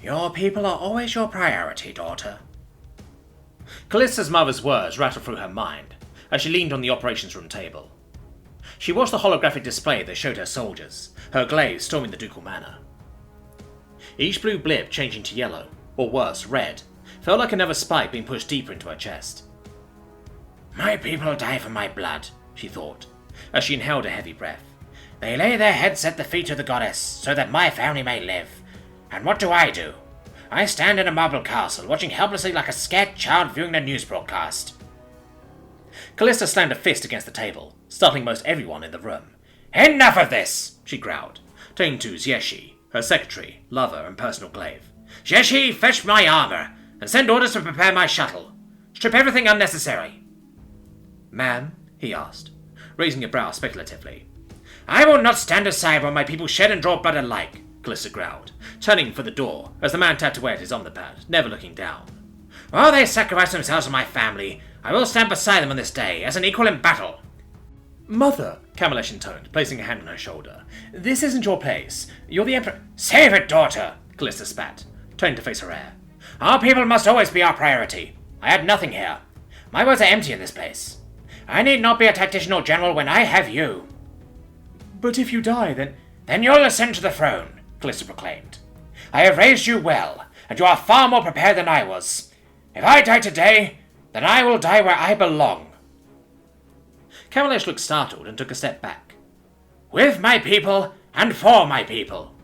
Your people are always your priority, daughter. Glissa's mother's words rattled through her mind as she leaned on the operations room table. She watched the holographic display that showed her soldiers, her glaives storming the ducal manor. Each blue blip changing to yellow, or worse, red, felt like another spike being pushed deeper into her chest. My people die for my blood, she thought, as she inhaled a heavy breath. They lay their heads at the feet of the goddess, so that my family may live. And what do? I stand in a marble castle, watching helplessly like a scared child viewing the news broadcast. Glissa slammed a fist against the table, startling most everyone in the room. Enough of this, she growled, turning to Xieshi, her secretary, lover, and personal glaive. Xieshi, fetch my armor, and send orders to prepare my shuttle. Strip everything unnecessary. Ma'am? He asked, raising a brow speculatively. I will not stand aside while my people shed and draw blood alike, Glissa growled, turning for the door as the man tapped away at his omnipad, never looking down. While they sacrifice themselves for my family, I will stand beside them on this day, as an equal in battle. Mother, Camillesh intoned, placing a hand on her shoulder. This isn't your place. You're the emperor. Save it, daughter, Glissa spat, turning to face her heir. Our people must always be our priority. I had nothing here. My words are empty in this place. I need not be a tactician or general when I have you. But if you die, then you'll ascend to the throne, Glissa proclaimed. I have raised you well, and you are far more prepared than I was. If I die today, then I will die where I belong. Camillesh looked startled and took a step back. With my people, and for my people.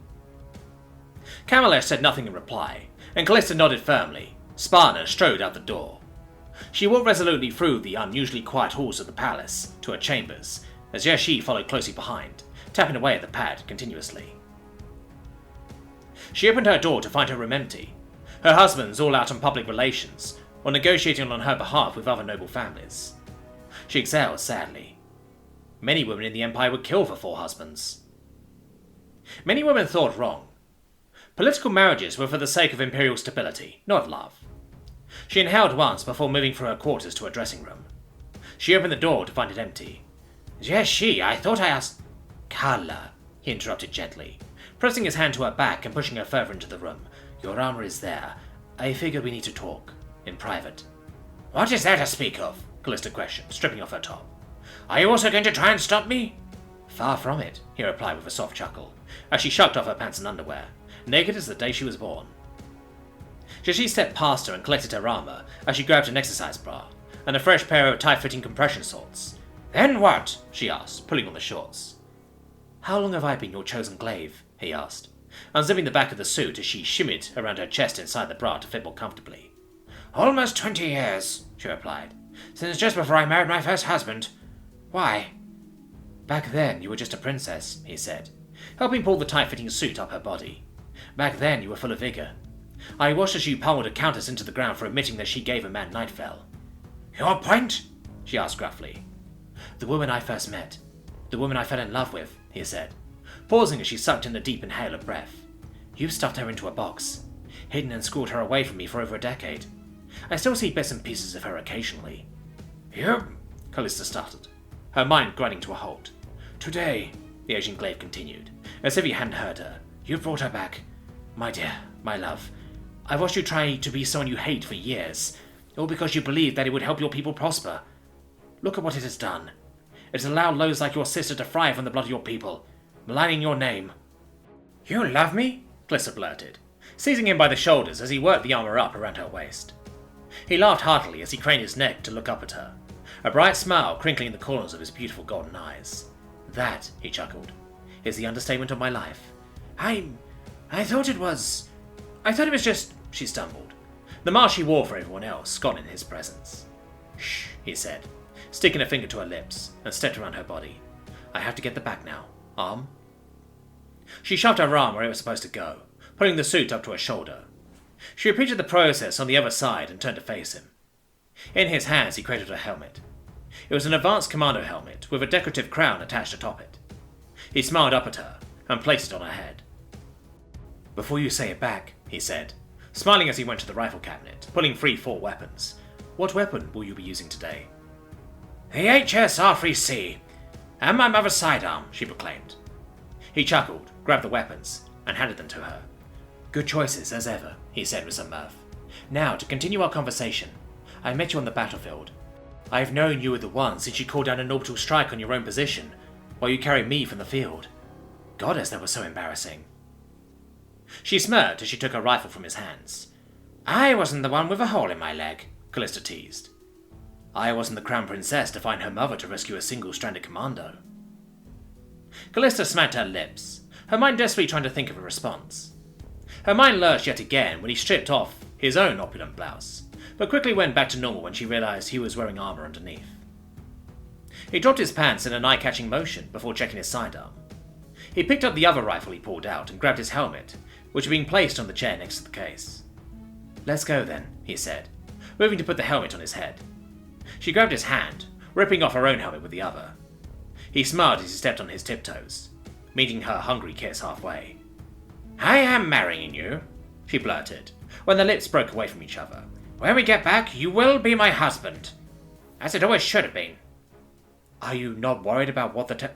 Camillesh said nothing in reply, and Glissa nodded firmly. Sparna strode out the door. She walked resolutely through the unusually quiet halls of the palace to her chambers, as Xieshi followed closely behind, tapping away at the pad continuously. She opened her door to find her room empty. Her husband's all out on public relations, or negotiating on her behalf with other noble families. She exhaled sadly. Many women in the Empire would kill for 4 husbands. Many women thought wrong. Political marriages were for the sake of imperial stability, not love. She inhaled once before moving from her quarters to her dressing room. She opened the door to find it empty. Xieshi, I thought I asked... Carla, he interrupted gently, pressing his hand to her back and pushing her further into the room. Your armor is there. I figure we need to talk. In private. What is there to speak of? Glissa questioned, stripping off her top. Are you also going to try and stop me? Far from it, he replied with a soft chuckle, as she shucked off her pants and underwear, naked as the day she was born. Xieshi stepped past her and collected her armor as she grabbed an exercise bra and a fresh pair of tight-fitting compression shorts. Then what? She asked, pulling on the shorts. How long have I been your chosen glaive? He asked, unzipping the back of the suit as she shimmied around her chest inside the bra to fit more comfortably. Almost 20 years, she replied, since just before I married my first husband. Why? Back then you were just a princess, he said, helping pull the tight-fitting suit up her body. Back then you were full of vigor. I watched as you pummeled a countess into the ground for admitting that she gave a man Nightfell. Your point? She asked gruffly. The woman I first met. The woman I fell in love with, he said, pausing as she sucked in a deep inhale of breath. You've stuffed her into a box, hidden and scored her away from me for over a decade. I still see bits and pieces of her occasionally. You? Glissa started, her mind grinding to a halt. Today, the Asian glaive continued, as if he hadn't heard her. You've brought her back. My dear, my love. I've watched you try to be someone you hate for years, all because you believed that it would help your people prosper. Look at what it has done. It has allowed those like your sister to thrive on the blood of your people, maligning your name. You love me? Glissa blurted, seizing him by the shoulders as he worked the armor up around her waist. He laughed heartily as he craned his neck to look up at her, a bright smile crinkling the corners of his beautiful golden eyes. That, he chuckled, is the understatement of my life. I thought it was just... She stumbled. The mask she wore for everyone else, gone in his presence. Shh, he said, sticking a finger to her lips, and stepped around her body. I have to get the back now. Arm? She shoved her arm where it was supposed to go, pulling the suit up to her shoulder. She repeated the process on the other side and turned to face him. In his hands he cradled her helmet. It was an advanced commando helmet with a decorative crown attached atop it. He smiled up at her and placed it on her head. Before you say it back, he said, smiling as he went to the rifle cabinet, pulling free 4 weapons. What weapon will you be using today? The HSR3C, and my mother's sidearm, she proclaimed. He chuckled, grabbed the weapons, and handed them to her. Good choices, as ever, he said with some mirth. Now, to continue our conversation. I met you on the battlefield. I have known you were the one since you called down an orbital strike on your own position, while you carried me from the field. Goddess, that was so embarrassing. She smirked as she took her rifle from his hands. I wasn't the one with a hole in my leg, Glissa teased. I wasn't the crown princess to find her mother to rescue a single-stranded commando. Glissa smacked her lips, her mind desperately trying to think of a response. Her mind lurched yet again when he stripped off his own opulent blouse, but quickly went back to normal when she realized he was wearing armor underneath. He dropped his pants in an eye-catching motion before checking his sidearm. He picked up the other rifle he pulled out and grabbed his helmet, which had been placed on the chair next to the case. Let's go then, he said, moving to put the helmet on his head. She grabbed his hand, ripping off her own helmet with the other. He smiled as he stepped on his tiptoes, meeting her hungry kiss halfway. I am marrying you, she blurted, when their lips broke away from each other. When we get back, you will be my husband. As it always should have been. Are you not worried about what the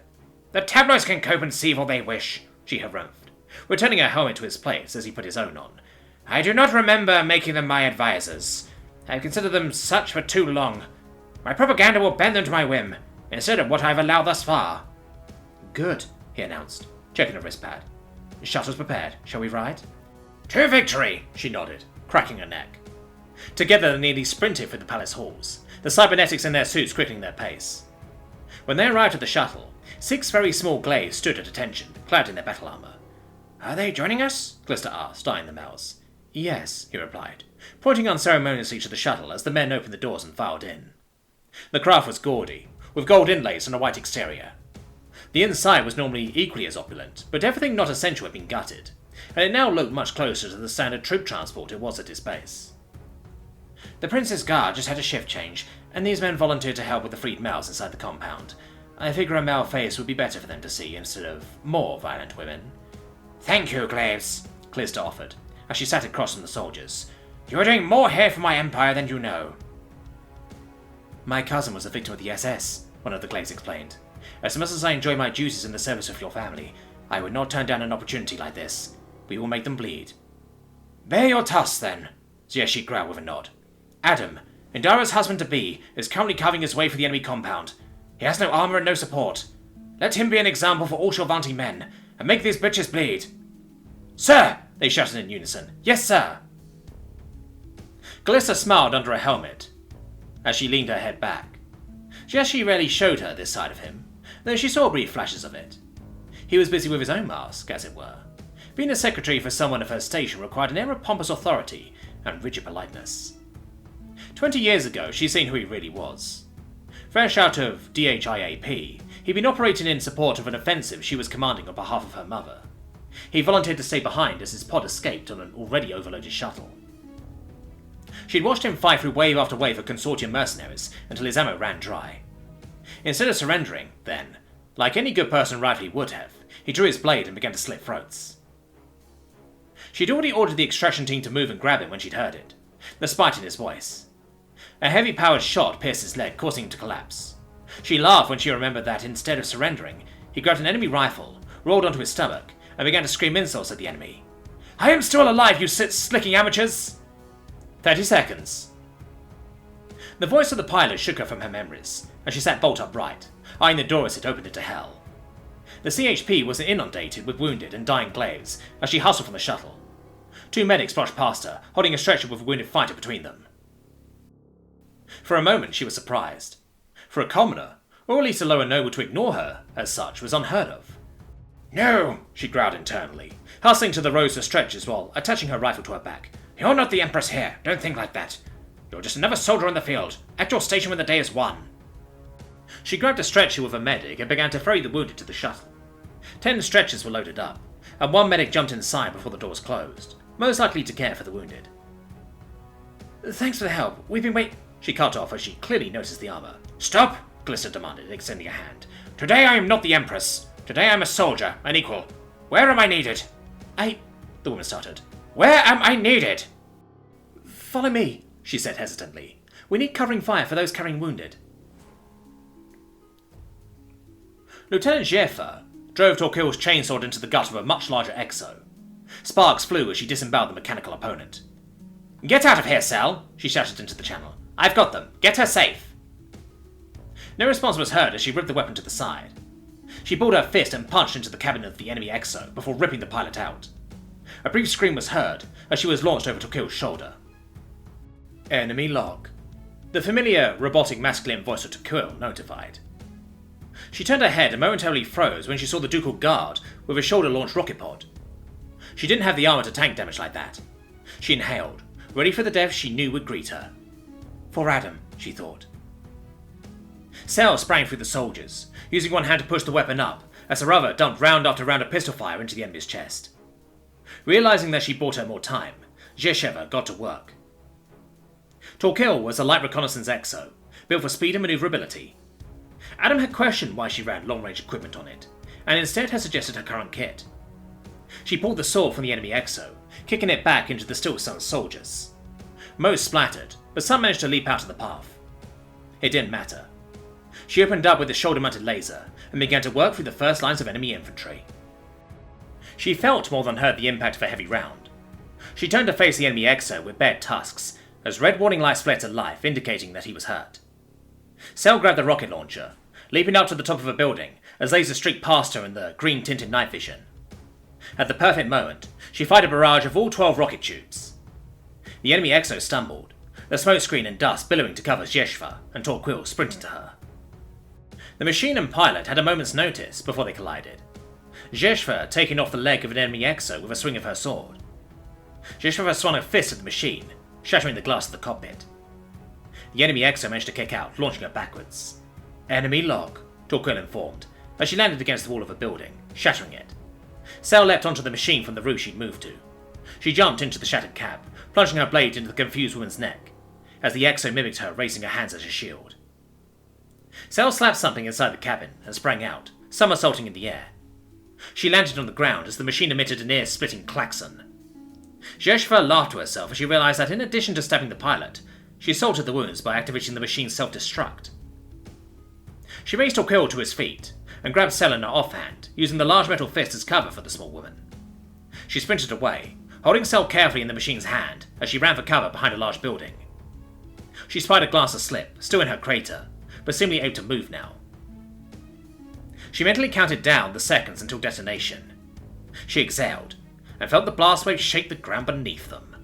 tabloids can cope and see all they wish, she harumphed, returning her helmet to his place as he put his own on. I do not remember making them my advisors. I have considered them such for too long. My propaganda will bend them to my whim, instead of what I have allowed thus far. Good, he announced, checking her wristpad. Shuttle's prepared. Shall we ride? To victory, she nodded, cracking her neck. Together they nearly sprinted through the palace halls, the cybernetics in their suits quickening their pace. When they arrived at the shuttle, 6 very small glaives stood at attention, clad in their battle armor. Are they joining us? Glissa asked, eyeing the males. Yes, he replied, pointing unceremoniously to the shuttle as the men opened the doors and filed in. The craft was gaudy, with gold inlays on a white exterior. The inside was normally equally as opulent, but everything not essential had been gutted, and it now looked much closer to the standard troop transport it was at its base. The Prince's Guard just had a shift change, and these men volunteered to help with the freed males inside the compound. I figure a male face would be better for them to see instead of more violent women. Thank you, Glaives, Glissa offered, as she sat across from the soldiers. You are doing more here for my empire than you know. My cousin was a victim of the SS, one of the Glaives explained. As much as I enjoy my duties in the service of your family, I would not turn down an opportunity like this. We will make them bleed. Bear your tusks, then, Zieshi growled with a nod. Adam, Indara's husband-to-be, is currently carving his way for the enemy compound. He has no armor and no support. Let him be an example for all Shorvanti men, and make these bitches bleed. Sir! They shouted in unison. Yes, sir! Glissa smiled under her helmet, as she leaned her head back. Zieshi rarely showed her this side of him, though she saw brief flashes of it. He was busy with his own mask, as it were. Being a secretary for someone of her station required an air of pompous authority and rigid politeness. 20 years ago, she'd seen who he really was. Fresh out of DHIAP, he'd been operating in support of an offensive she was commanding on behalf of her mother. He volunteered to stay behind as his pod escaped on an already overloaded shuttle. She'd watched him fight through wave after wave of consortium mercenaries until his ammo ran dry. Instead of surrendering, then, like any good person rightly would have, he drew his blade and began to slit throats. She'd already ordered the extraction team to move and grab him when she'd heard it, the spite in his voice. A heavy-powered shot pierced his leg, causing him to collapse. She laughed when she remembered that, instead of surrendering, he grabbed an enemy rifle, rolled onto his stomach, and began to scream insults at the enemy. I am still alive, you slicking amateurs! 30 seconds. The voice of the pilot shook her from her memories, and she sat bolt upright, eyeing the door as it opened into hell. The CHP was inundated with wounded and dying glaives as she hustled from the shuttle. 2 medics brushed past her, holding a stretcher with a wounded fighter between them. For a moment she was surprised. For a commoner, or at least a lower noble to ignore her, as such, was unheard of. No, she growled internally, hustling to the rows of stretchers while attaching her rifle to her back. You're not the Empress here, don't think like that. You're just another soldier on the field, at your station when the day is won. She grabbed a stretcher with a medic and began to ferry the wounded to the shuttle. 10 stretchers were loaded up, and 1 medic jumped inside before the doors closed, most likely to care for the wounded. Thanks for the help, we've been waiting. She cut off as she clearly noticed the armor. Stop, Glissa demanded, extending a hand. Today I am not the Empress. Today I am a soldier, an equal. Where am I needed? The woman stuttered. Where am I needed? Follow me, she said hesitantly. We need covering fire for those carrying wounded. Lieutenant Jeffer drove Torquil's chainsword into the gut of a much larger exo. Sparks flew as she disemboweled the mechanical opponent. "Get out of here, Cell!" she shouted into the channel. "I've got them. Get her safe!" No response was heard as she ripped the weapon to the side. She pulled her fist and punched into the cabin of the enemy Exo before ripping the pilot out. A brief scream was heard as she was launched over Tokyo's shoulder. Enemy log. The familiar, robotic masculine voice of Tokyo notified. She turned her head and momentarily froze when she saw the ducal guard with a shoulder-launched rocket pod. She didn't have the armor to tank damage like that. She inhaled, ready for the death she knew would greet her. For Adam, she thought. Cell sprang through the soldiers, using one hand to push the weapon up, as her other dumped round after round of pistol fire into the enemy's chest. Realizing that she bought her more time, Zhesheva got to work. Torquil was a light reconnaissance Exo, built for speed and maneuverability. Adam had questioned why she ran long-range equipment on it, and instead had suggested her current kit. She pulled the sword from the enemy Exo, kicking it back into the still sun soldiers. Most splattered, but some managed to leap out of the path. It didn't matter. She opened up with the shoulder-mounted laser and began to work through the first lines of enemy infantry. She felt more than heard the impact of a heavy round. She turned to face the enemy Exo with bared tusks, as red warning lights flared to life, indicating that he was hurt. Cell grabbed the rocket launcher, leaping up to the top of a building as lasers streaked past her in the green-tinted night vision. At the perfect moment, she fired a barrage of all 12 rocket tubes. The enemy Exo stumbled, the smoke screen and dust billowing to cover Zhesheva and Torquil sprinting to her. The machine and pilot had a moment's notice before they collided. Zhesheva taking off the leg of an enemy Exo with a swing of her sword. Zhesheva swung a fist at the machine, shattering the glass of the cockpit. The enemy Exo managed to kick out, launching her backwards. "Enemy log," Torquil informed, as she landed against the wall of a building, shattering it. Cell leapt onto the machine from the roof she'd moved to. She jumped into the shattered cab, plunging her blade into the confused woman's neck, as the Exo mimicked her, raising her hands as a shield. Cell slapped something inside the cabin and sprang out, somersaulting in the air. She landed on the ground as the machine emitted an ear-splitting klaxon. Zhesheva laughed to herself as she realized that in addition to stabbing the pilot, she salted the wounds by activating the machine's self-destruct. She raised Torquil to his feet and grabbed Cell in her offhand, using the large metal fist as cover for the small woman. She sprinted away, holding Cell carefully in the machine's hand as she ran for cover behind a large building. She spied a glass aslip, still in her crater, but seemingly able to move now. She mentally counted down the seconds until detonation. She exhaled, and felt the blast wave shake the ground beneath them.